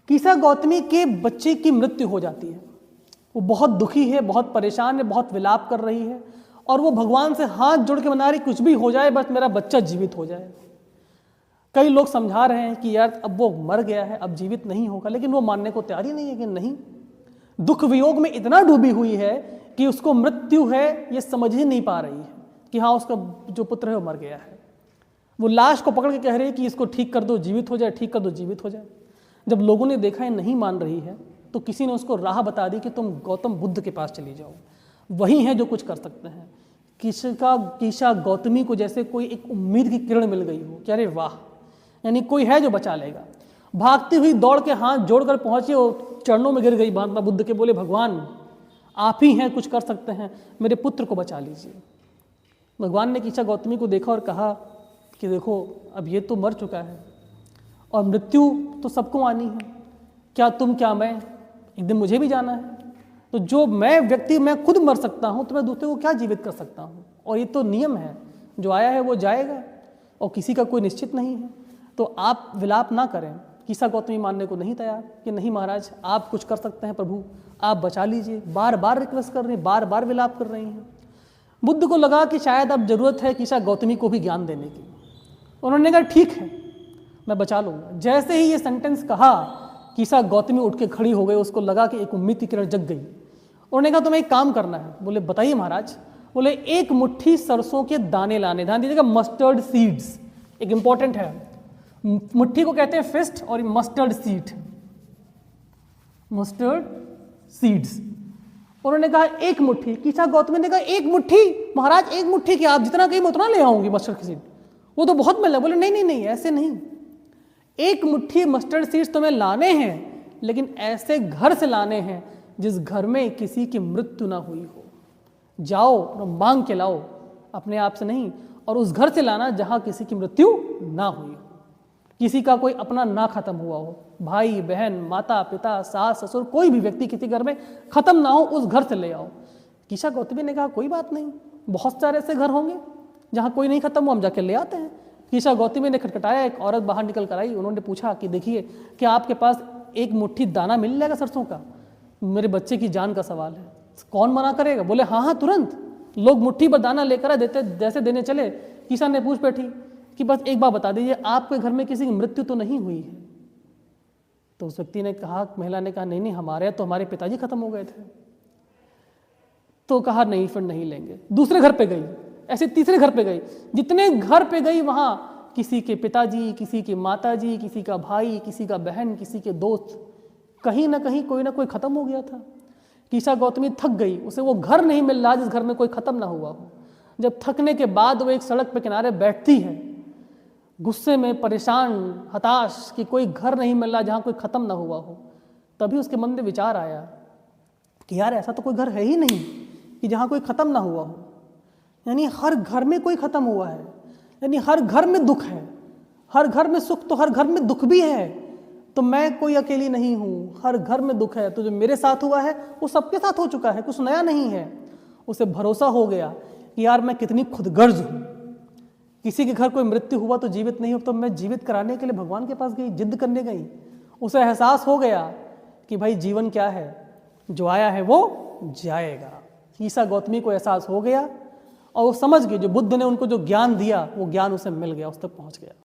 कीसा गौतमी के बच्चे की मृत्यु हो जाती है। वो बहुत दुखी है, बहुत परेशान है, बहुत विलाप कर रही है और वो भगवान से हाथ जोड़ के मना रही, कुछ भी हो जाए बस मेरा बच्चा जीवित हो जाए। कई लोग समझा रहे हैं कि यार अब वो मर गया है, अब जीवित नहीं होगा, लेकिन वो मानने को तैयार ही नहीं है कि नहीं, दुख वियोग में इतना डूबी हुई है कि उसको मृत्यु है ये समझ ही नहीं पा रही है कि हाँ उसका जो पुत्र है वो मर गया है। वो लाश को पकड़ के कह रही है कि इसको ठीक कर दो, जीवित हो जाए, ठीक कर दो, जीवित हो जाए। जब लोगों ने देखा है नहीं मान रही है तो किसी ने उसको राह बता दी कि तुम गौतम बुद्ध के पास चली जाओ, वही है जो कुछ कर सकते हैं। कीसा गौतमी को जैसे कोई एक उम्मीद की किरण मिल गई हो कि अरे वाह, यानी कोई है जो बचा लेगा। भागती हुई दौड़ के हाथ जोड़कर पहुंची और चरणों में गिर गई महात्मा बुद्ध के, बोले भगवान आप ही हैं, कुछ कर सकते हैं, मेरे पुत्र को बचा लीजिए। भगवान ने कीसा गौतमी को देखा और कहा कि देखो अब ये तो मर चुका है और मृत्यु तो सबको आनी है, क्या तुम क्या मैं, एक दिन मुझे भी जाना है। तो जो मैं व्यक्ति मैं खुद मर सकता हूँ तो मैं दूसरे को क्या जीवित कर सकता हूँ। और ये तो नियम है, जो आया है वो जाएगा और किसी का कोई निश्चित नहीं है। तो आप विलाप ना करें। कीसा गौतमी मानने को नहीं तैयार कि नहीं महाराज आप कुछ कर सकते हैं, प्रभु आप बचा लीजिए। बार बार रिक्वेस्ट कर रही हैं, बार बार विलाप कर रही हैं। बुद्ध को लगा कि शायद अब जरूरत है कीसा गौतमी को भी ज्ञान देने की। उन्होंने कहा ठीक है मैं बचा लूँगा। जैसे ही ये सेंटेंस कहा कीसा गौतमी उठ के खड़ी हो गई। उसको लगा कि एक उम्मीद की किरण जग गई। उन्होंने कहा तुम्हें एक काम करना है। बोले बताइए महाराज। बोले एक मुट्ठी सरसों के दाने लाने, ध्यान दीजिएगा मस्टर्ड सीड्स एक इंपॉर्टेंट है। मुट्ठी को कहते हैं फिस्ट और मस्टर्ड सीड, मस्टर्ड सीड्स। उन्होंने कहा एक मुट्ठी। कीसा गौतमी ने कहा एक मुट्ठी महाराज, एक मुट्ठी क्या, आप जितना कहीं मैं उतना ले आऊंगी मस्टर्ड सीड, वो तो बहुत मिल रहा है। बोले नहीं नहीं नहीं ऐसे नहीं, एक मुट्ठी मस्टर्ड सीड्स तुम्हें लाने हैं, लेकिन ऐसे घर से लाने हैं जिस घर में किसी की मृत्यु ना हुई हो। जाओ और मांग के लाओ, अपने आप से नहीं, और उस घर से लाना जहां किसी की मृत्यु ना हुई हो, किसी का कोई अपना ना खत्म हुआ हो, भाई बहन माता पिता सास ससुर कोई भी व्यक्ति किसी घर में खत्म ना हो, उस घर से ले आओ। कीसा गौतमी ने कहा कोई बात नहीं, बहुत सारे ऐसे घर होंगे जहाँ कोई नहीं खत्म हो, हम जाके ले आते हैं। कीसा गौतमी ने खटखटाया, एक औरत बाहर निकल कर आई। उन्होंने पूछा कि देखिए क्या आपके पास एक मुट्ठी दाना मिल जाएगा सरसों का, मेरे बच्चे की जान का सवाल है, कौन मना करेगा। बोले हाँ हाँ तुरंत। लोग मुट्ठी पर दाना लेकर देते, जैसे देने चले कीसा ने पूछ बैठी कि बस एक बात बता दीजिए आपके घर में किसी की मृत्यु तो नहीं हुई है। तो उस व्यक्ति ने कहा, महिला ने कहा नहीं नहीं हमारे तो हमारे पिताजी खत्म हो गए थे। तो कहा नहीं फिर नहीं लेंगे। दूसरे घर पे गई, ऐसे तीसरे घर पे गई, जितने घर पे गई वहां किसी के पिताजी, किसी की माताजी, किसी का भाई, किसी का बहन, किसी के दोस्त, कहीं ना कहीं कोई ना कोई खत्म हो गया था। कीसा गौतमी थक गई, उसे वो घर नहीं मिल रहा जिस घर में कोई खत्म ना हुआ हो। जब थकने के बाद वो एक सड़क पे किनारे बैठती है, गुस्से में परेशान हताश कि कोई घर नहीं मिल रहा जहाँ कोई ख़त्म ना हुआ हो, तभी उसके मन में विचार आया कि यार ऐसा तो कोई घर है ही नहीं कि जहाँ कोई ख़त्म ना हुआ हो। यानी हर घर में कोई ख़त्म हुआ है, यानी हर घर में दुख है, हर घर में सुख तो हर घर में दुख भी है। तो मैं कोई अकेली नहीं हूँ, हर घर में दुख है। तो जो मेरे साथ हुआ है वो सबके साथ हो चुका है, कुछ नया नहीं है। उसे भरोसा हो गया कि यार मैं कितनी खुदगर्ज हूँ, किसी के घर कोई मृत्यु हुआ तो जीवित नहीं हो, तो मैं जीवित कराने के लिए भगवान के पास गई, जिद करने गई। उसे एहसास हो गया कि भाई जीवन क्या है, जो आया है वो जाएगा। कीसा गौतमी को एहसास हो गया और वो समझ गई जो बुद्ध ने उनको जो ज्ञान दिया वो ज्ञान उसे मिल गया, उस तक पहुंच गया।